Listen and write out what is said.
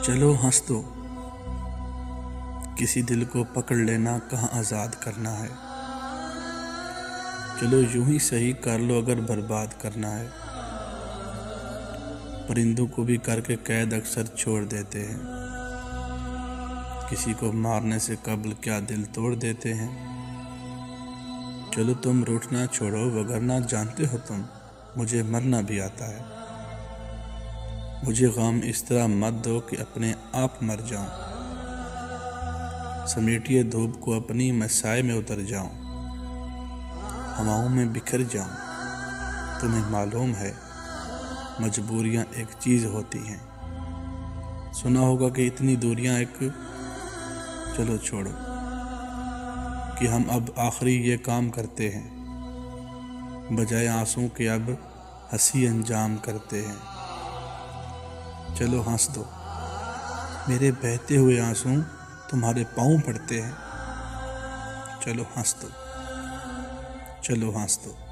چلو ہنس دو، کسی دل کو پکڑ لینا کہاں آزاد کرنا ہے۔ چلو یوں ہی صحیح کر لو اگر برباد کرنا ہے۔ پرندوں کو بھی کر کے قید اکثر چھوڑ دیتے ہیں، کسی کو مارنے سے قبل کیا دل توڑ دیتے ہیں۔ چلو تم روٹھنا چھوڑو وگرنہ جانتے ہو تم مجھے مرنا بھی آتا ہے۔ مجھے غم اس طرح مت دو کہ اپنے آپ مر جاؤں، سمیٹیے دھوپ کو اپنی میں سائے میں اتر جاؤں، ہواؤں میں بکھر جاؤں۔ تمہیں معلوم ہے مجبوریاں ایک چیز ہوتی ہیں، سنا ہوگا کہ اتنی دوریاں ایک۔ چلو چھوڑو کہ ہم اب آخری یہ کام کرتے ہیں، بجائے آنسوں کے اب ہنسی انجام کرتے ہیں۔ چلو ہنس دو، میرے بہتے ہوئے آنسوں تمہارے پاؤں پڑتے ہیں۔ چلو ہنس دو، چلو ہنس دو۔